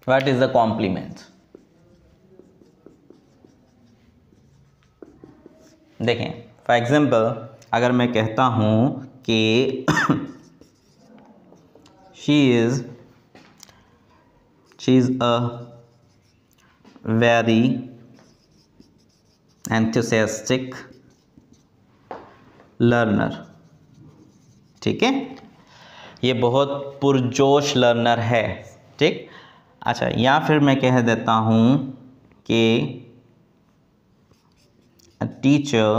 What is the complement? देखें for example अगर मैं कहता हूं कि she is a very enthusiastic learner, ठीक है, ये बहुत पुरजोश लर्नर है, ठीक। अच्छा, या फिर मैं कह देता हूं कि a teacher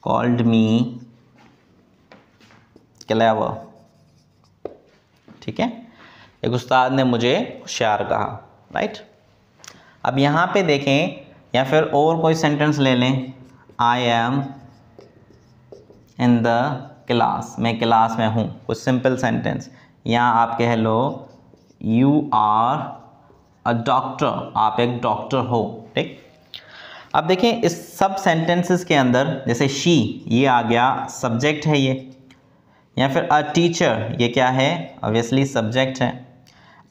called me clever, ठीक है, एक उस्ताद ने मुझे होशियार कहा, राइट। अब यहाँ पे देखें, या फिर और कोई सेंटेंस ले लें, आई एम इन द क्लास, मैं क्लास में हूँ, कुछ सिंपल सेंटेंस। या आप कह लो यू आर अ डॉक्टर, आप एक डॉक्टर हो, ठीक। अब देखें इस सब सेंटेंसेस के अंदर जैसे शी, ये आ गया सब्जेक्ट है ये, या फिर अ टीचर, ये क्या है, ऑब्वियसली सब्जेक्ट है।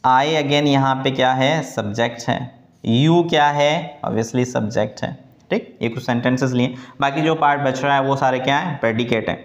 आई अगेन यहाँ पे क्या है, सब्जेक्ट है। यू क्या है, ऑब्वियसली सब्जेक्ट है, ठीक। ये कुछ सेंटेंसेस लिए, बाकी जो पार्ट बच रहा है वो सारे क्या है, प्रेडिकेट है।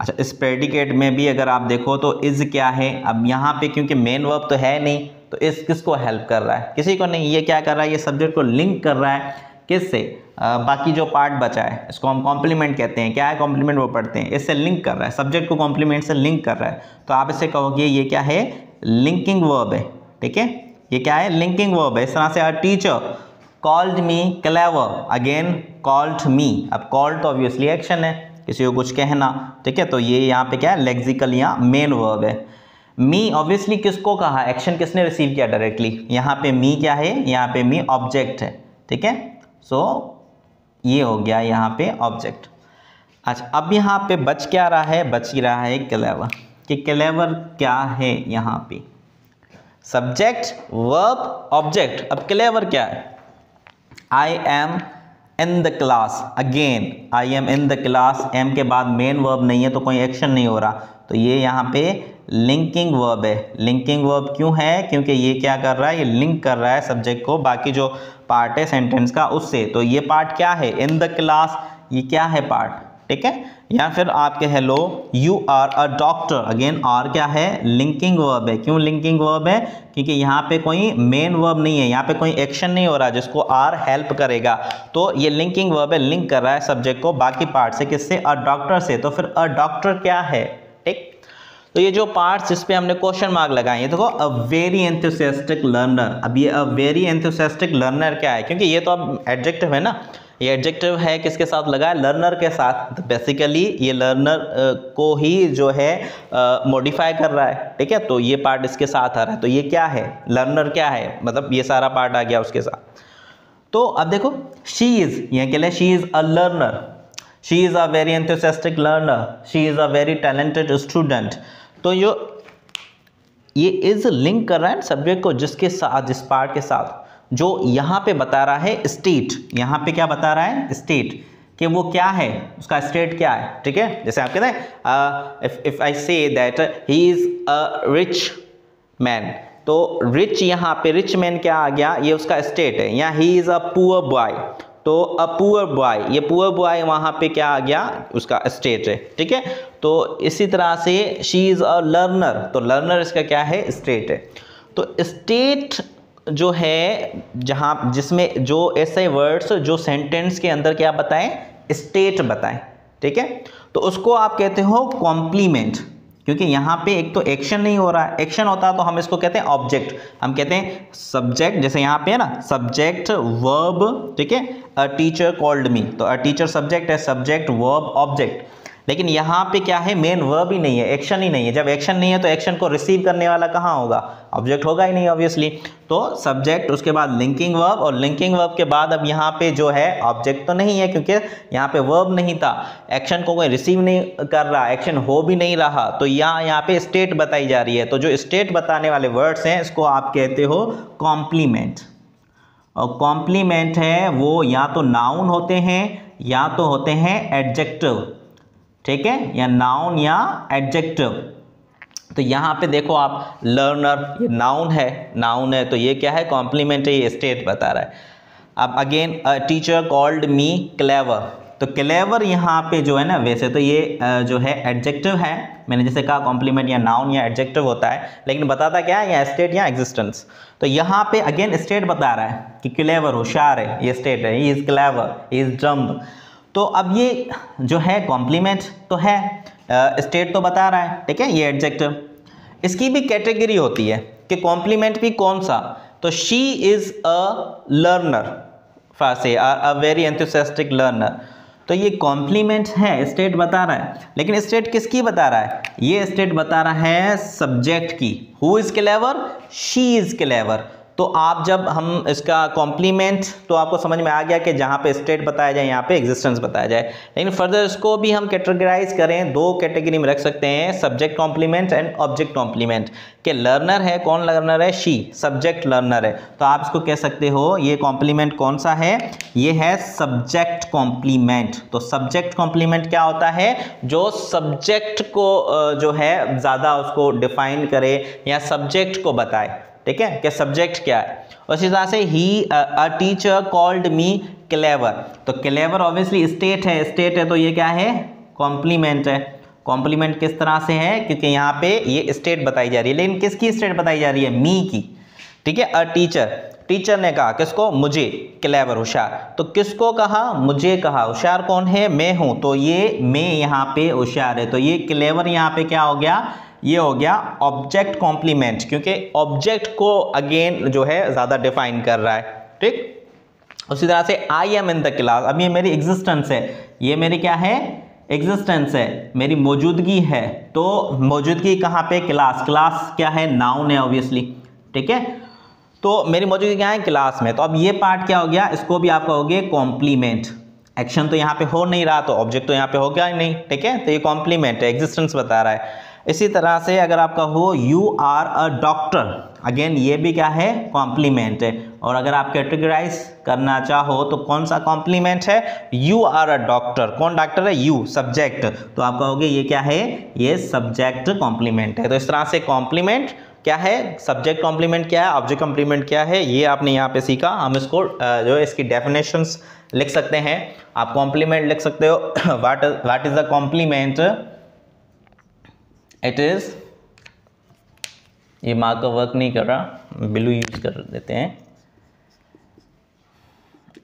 अच्छा, इस प्रेडिकेट में भी अगर आप देखो तो इज क्या है, अब यहाँ पे क्योंकि मेन वर्ब तो है नहीं, तो इस किसको हेल्प कर रहा है, किसी को नहीं, ये क्या कर रहा है, ये सब्जेक्ट को लिंक कर रहा है किससे, बाकी जो पार्ट बचा है इसको हम कॉम्प्लीमेंट कहते हैं। क्या है कॉम्प्लीमेंट, वो पढ़ते हैं, इससे लिंक कर रहा है, सब्जेक्ट को कॉम्प्लीमेंट से लिंक कर रहा है, तो आप इसे कहोगे ये क्या है, लिंकिंग वर्ब है, ठीक है, ये क्या है, लिंकिंग वर्ब है। इस तरह से अ teacher called me clever, again called me, अब कॉल्ड तो ऑब्वियसली एक्शन है, किसी को कुछ कहना, ठीक है, तो ये यहाँ पे क्या है, लेक्सिकल या मेन वर्ब है। मी ऑब्वियसली किसको कहा, एक्शन किसने रिसीव किया डायरेक्टली, यहाँ पे मी क्या है, यहाँ पे मी ऑब्जेक्ट है, ठीक है, सो ये हो गया यहाँ पे ऑब्जेक्ट। अच्छा, अब यहाँ पे बच क्या रहा है, बच रहा है क्लेवर, कि क्लेवर क्या है, यहाँ पे सब्जेक्ट वर्ब ऑब्जेक्ट। अब क्लेवर क्या है, I am in the class, again I am in the class, am के बाद मेन वर्ब नहीं है तो कोई एक्शन नहीं हो रहा, तो ये यहाँ पे लिंकिंग वर्ब है। लिंकिंग वर्ब क्यों है, क्योंकि ये क्या कर रहा है, ये लिंक कर रहा है सब्जेक्ट को बाकी जो पार्ट है सेंटेंस का उससे, तो ये पार्ट क्या है, इन द क्लास, ये क्या है पार्ट, ठीक है। या फिर आप कह लो you are a doctor, again are क्या है, लिंकिंग वर्ब है। क्यों लिंकिंग वर्ब है, क्योंकि यहाँ पे कोई मेन वर्ब नहीं है, यहाँ पे कोई एक्शन नहीं हो रहा जिसको आर हेल्प करेगा, तो ये लिंकिंग वर्ब है, लिंक कर रहा है सब्जेक्ट को बाकी पार्ट से, किससे, अ डॉक्टर से। तो फिर अ डॉक्टर क्या है, ठीक। तो ये जो पार्ट्स जिस पे हमने क्वेश्चन मार्क लगाए, ये देखो अ वेरी एंथुसियास्टिक लर्नर। अब ये अ वेरी एंथुसियास्टिक लर्नर क्या है, क्योंकि ये तो अब एडजेक्टिव है ना, ये एडजेक्टिव है किसके साथ लगा है, लर्नर के साथ, तो बेसिकली ये लर्नर को ही जो है मॉडिफाई कर रहा है, ठीक है, तो ये पार्ट इसके साथ आ रहा है, तो ये क्या है, लर्नर क्या है, मतलब ये सारा पार्ट आ गया उसके साथ। तो अब देखो शी इज, यहाँ के लिए she is a learner, she is a very enthusiastic learner, she is a very talented student, तो ये इज लिंक कर रहा है सब्जेक्ट को जिसके साथ, जिस पार्ट के साथ जो यहाँ पे बता रहा है स्टेट, यहाँ पे क्या बता रहा है, स्टेट, कि वो क्या है, उसका स्टेट क्या है, ठीक है। जैसे आप कहते हैं if I say that he is a rich man, तो रिच, यहाँ पे रिच मैन क्या आ गया, ये उसका स्टेट है। या he is a poor boy, तो अ पुअर बॉय, ये पुअर बॉय वहाँ पे क्या आ गया, उसका स्टेट है, ठीक है। तो इसी तरह से शी इज अ लर्नर, तो लर्नर इसका क्या है, स्टेट है। तो स्टेट जो है, जहाँ जिसमें जो ऐसे वर्ड्स जो सेंटेंस के अंदर क्या बताएं, स्टेट बताएं, ठीक है, तो उसको आप कहते हो कॉम्प्लीमेंट, क्योंकि यहाँ पे एक तो एक्शन नहीं हो रहा है, एक्शन होता है तो हम इसको कहते हैं ऑब्जेक्ट, हम कहते हैं सब्जेक्ट, जैसे यहाँ पे है ना सब्जेक्ट वर्ब, ठीक है, अ टीचर कॉल्ड मी, तो अ टीचर सब्जेक्ट है, सब्जेक्ट वर्ब ऑब्जेक्ट। लेकिन यहाँ पे क्या है, मेन वर्ब ही नहीं है, एक्शन ही नहीं है। जब एक्शन नहीं है तो एक्शन को रिसीव करने वाला कहाँ होगा, ऑब्जेक्ट होगा ही नहीं ऑब्वियसली। तो सब्जेक्ट, उसके बाद लिंकिंग वर्ब, और लिंकिंग वर्ब के बाद अब यहाँ पे जो है ऑब्जेक्ट तो नहीं है क्योंकि यहाँ पे वर्ब नहीं था, एक्शन को कोई रिसीव नहीं कर रहा, एक्शन हो भी नहीं रहा, तो यहाँ पे स्टेट बताई जा रही है। तो जो स्टेट बताने वाले वर्ड्स हैं इसको आप कहते हो कॉम्प्लीमेंट। और कॉम्प्लीमेंट है वो या तो नाउन होते हैं या तो होते हैं एडजेक्टिव, ठीक है, या नाउन या एडजेक्टिव। तो यहाँ पे देखो आप लर्नर, ये नाउन है तो ये क्या है, कॉम्प्लीमेंट है, ये स्टेट बता रहा है। अब again a teacher called me clever, तो क्लेवर यहाँ पे जो है ना, वैसे तो ये जो है एडजेक्टिव है, मैंने जैसे कहा कॉम्प्लीमेंट या नाउन या एडजेक्टिव होता है, लेकिन बताता क्या है, या स्टेट या एग्जिस्टेंस। तो यहाँ पे अगेन स्टेट बता रहा है कि क्लेवर होशियार है, ये स्टेट है, he is clever, he is dumb. तो अब ये जो है कॉम्प्लीमेंट तो है, स्टेट तो बता रहा है, ठीक है, ये एडजेक्टिव। इसकी भी कैटेगरी होती है कि कॉम्प्लीमेंट भी कौन सा, तो शी इज अ लर्नर, फासे अ वेरी एंथुसियास्टिक लर्नर, तो ये कॉम्प्लीमेंट है, स्टेट बता रहा है। लेकिन स्टेट किसकी बता रहा है, ये स्टेट बता रहा है सब्जेक्ट की, who is clever, she is clever. तो आप जब हम इसका कॉम्प्लीमेंट, तो आपको समझ में आ गया कि जहाँ पे स्टेट बताया जाए यहाँ पे एग्जिस्टेंस बताया जाए। लेकिन फर्दर इसको भी हम कैटेगराइज करें, दो कैटेगरी में रख सकते हैं, subject complement and object complement. कि लर्नर है, कौन लर्नर है, शी, सब्जेक्ट लर्नर है, तो आप इसको कह सकते हो ये कॉम्प्लीमेंट कौन सा है, ये है सब्जेक्ट कॉम्प्लीमेंट। तो सब्जेक्ट कॉम्प्लीमेंट क्या होता है, जो सब्जेक्ट को जो है ज़्यादा उसको डिफाइन करे या सब्जेक्ट को बताए, ठीक है, कि सब्जेक्ट क्या है। उसी तरह से ही a teacher called me clever, तो क्लेवर ऑब्वियसली स्टेट है तो ये क्या है, कॉम्प्लीमेंट है। कॉम्प्लीमेंट किस तरह से है, क्योंकि यहाँ पे ये स्टेट बताई जा रही है, लेकिन किसकी स्टेट बताई जा रही है, मी की, ठीक है। अ टीचर ने कहा किसको, मुझे, क्लेवर होशियार, तो किसको कहा, मुझे कहा, होशियार कौन है, मैं हूं, तो ये मैं यहाँ पे होशियार है, तो ये क्लेवर यहाँ पे क्या हो गया, ये हो गया ऑब्जेक्ट कॉम्प्लीमेंट, क्योंकि ऑब्जेक्ट को अगेन जो है ज़्यादा डिफाइन कर रहा है, ठीक। उसी तरह से आई एम इन द क्लास, अब ये मेरी एग्जिस्टेंस है, ये मेरी क्या है, एग्जिस्टेंस है, मेरी मौजूदगी है। तो मौजूदगी कहाँ पे, क्लास, क्लास क्या है, नाउन है ऑब्वियसली, ठीक है। तो मेरी मौजूदगी क्या है, क्लास में। तो अब ये पार्ट क्या हो गया, इसको भी आप कहोगे कॉम्प्लीमेंट। एक्शन तो यहाँ पे हो नहीं रहा, तो ऑब्जेक्ट तो यहाँ पे हो गया ही नहीं, ठीक है, तो ये कॉम्प्लीमेंट है, एग्जिस्टेंस बता रहा है। इसी तरह से अगर आप कहो you are a doctor, again ये भी क्या है, कॉम्प्लीमेंट है। और अगर आप कैटेगराइज करना चाहो तो कौन सा कॉम्प्लीमेंट है, यू आर अ डॉक्टर, कौन डॉक्टर है, यू, सब्जेक्ट, तो आप कहोगे ये क्या है, ये सब्जेक्ट कॉम्प्लीमेंट है। तो इस तरह से कॉम्प्लीमेंट क्या है, सब्जेक्ट कॉम्प्लीमेंट क्या है, ऑब्जेक्ट कॉम्प्लीमेंट क्या है, ये आपने यहाँ पे सीखा। हम इसको जो है इसकी डेफिनेशंस लिख सकते हैं। आप कॉम्प्लीमेंट लिख सकते हो, what is the complement, it is, ये मार्कर वर्क नहीं कर रहा, ब्लू यूज कर देते हैं,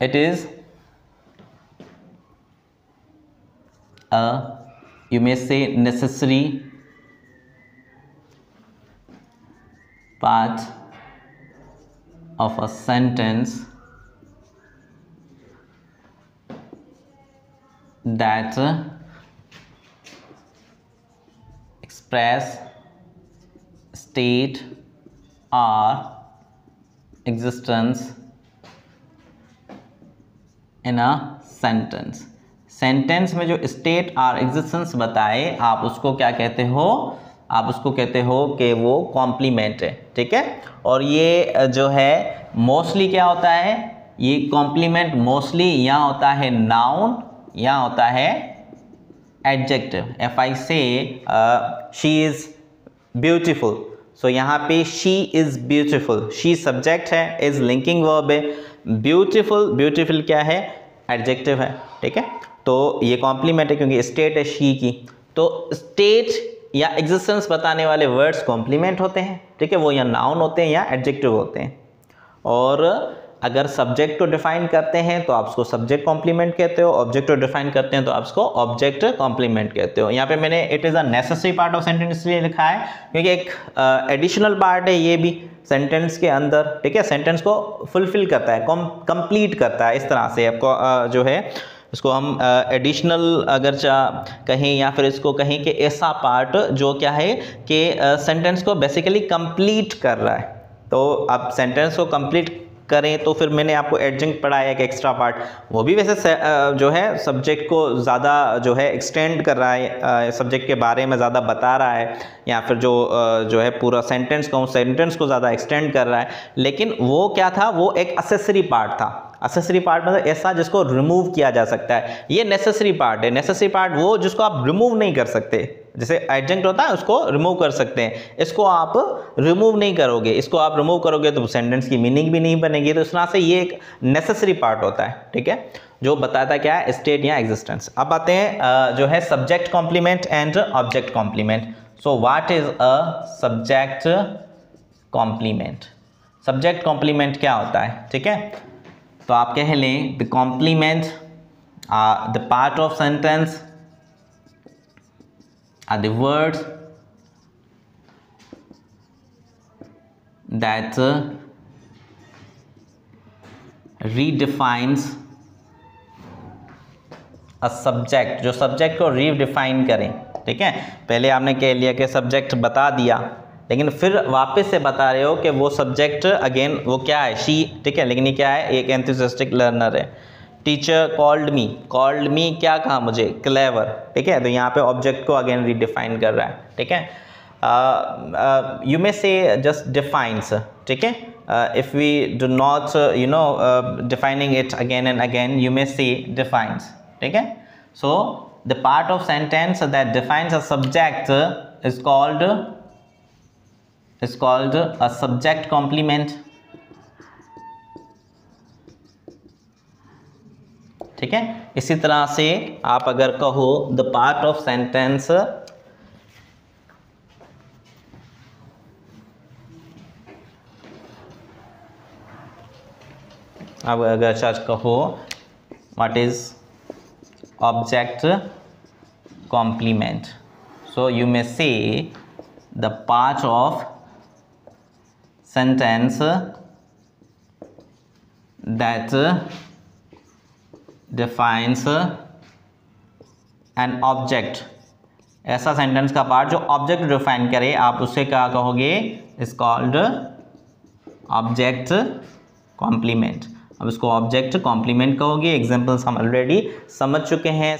इट इज यू मे से necessary part of a sentence that express, state or existence in a sentence। Sentence में जो स्टेट और एग्जिस्टेंस बताए, आप उसको क्या कहते हो, आप उसको कहते हो कि वो कॉम्प्लीमेंट है, ठीक है। और ये जो है मोस्टली क्या होता है, ये कॉम्प्लीमेंट मोस्टली या होता है नाउन या होता है एडजेक्टिव। इफ आई से शी इज ब्यूटीफुल, सो यहाँ पे she is beautiful, she subject है, इज लिंकिंग वर्ब है, ब्यूटीफुल क्या है, एडजेक्टिव है, ठीक है। तो ये कॉम्प्लीमेंट है क्योंकि स्टेट है शी की। तो स्टेट या एग्जिस्टेंस बताने वाले वर्ड्स कॉम्प्लीमेंट होते हैं, ठीक है, वो या नाउन होते हैं या एडजेक्टिव होते हैं। और अगर सब्जेक्ट को डिफाइन करते हैं तो आप उसको सब्जेक्ट कॉम्प्लीमेंट कहते हो, ऑब्जेक्ट को डिफाइन करते हैं तो आप उसको ऑब्जेक्ट कॉम्प्लीमेंट कहते हो। यहाँ पे मैंने it is a necessary part of sentence इसलिए लिखा है क्योंकि एक एडिशनल पार्ट है ये भी सेंटेंस के अंदर, ठीक है, सेंटेंस को फुलफिल करता है, कंप्लीट करता है। इस तरह से आपको जो है इसको हम एडिशनल अगर कहें या फिर इसको कहें कि ऐसा पार्ट जो क्या है कि सेंटेंस को बेसिकली कंप्लीट कर रहा है। तो आप सेंटेंस को कंप्लीट करें तो फिर मैंने आपको एडजंक्ट पढ़ाया एक एक्स्ट्रा पार्ट, वो भी वैसे जो है सब्जेक्ट को ज़्यादा जो है एक्सटेंड कर रहा है, सब्जेक्ट के बारे में ज़्यादा बता रहा है, या फिर जो है पूरा सेंटेंस को ज़्यादा एक्सटेंड कर रहा है। लेकिन वो क्या था, वो एक असेसरी पार्ट था। असेसरी पार्ट मतलब ऐसा जिसको रिमूव किया जा सकता है। ये नेसेसरी पार्ट है। नेसेसरी पार्ट वो जिसको आप रिमूव नहीं कर सकते, जैसे एडजंक्ट होता है उसको रिमूव कर सकते हैं, इसको आप रिमूव नहीं करोगे, इसको आप रिमूव करोगे तो सेंटेंस की मीनिंग भी नहीं बनेगी। तो इस तरह से ये एक नेसेसरी पार्ट होता है, ठीक है, जो बताता क्या है, स्टेट या एग्जिस्टेंस। अब आते हैं जो है subject complement and object complement. So what is a subject complement? Subject complement क्या होता है, ठीक है, तो आप कह लें the complement the part of sentence are the words that redefines a subject, जो सब्जेक्ट को रीडिफाइन करें, ठीक है। पहले आपने कह लिया कि सब्जेक्ट बता दिया, लेकिन फिर वापस से बता रहे हो कि वो सब्जेक्ट अगेन वो क्या है, शी, ठीक है, लेकिन ये क्या है, एक एंथुसियास्टिक लर्नर है। टीचर कॉल्ड मी क्या कहा मुझे, क्लेवर, ठीक है, तो यहाँ पे ऑब्जेक्ट को अगेन रीडिफाइन कर रहा है, ठीक है। यू मे से जस्ट डिफाइंस, ठीक है, if we do not defining it again and again, you may say defines, ठीक है। So the part of sentence that defines a subject is called a subject complement, ठीक है। इसी तरह से आप अगर कहो द पार्ट ऑफ सेंटेंस अब अगर सच कहो what is object complement, so you may say the part of sentence that defines an object, ऐसा सेंटेंस का पार्ट जो ऑब्जेक्ट डिफाइन करे, आप उससे क्या कहोगे, इज कॉल्ड ऑब्जेक्ट कॉम्प्लीमेंट। अब इसको ऑब्जेक्ट कॉम्प्लीमेंट कहोगे। एग्जांपल्स हम ऑलरेडी समझ चुके हैं।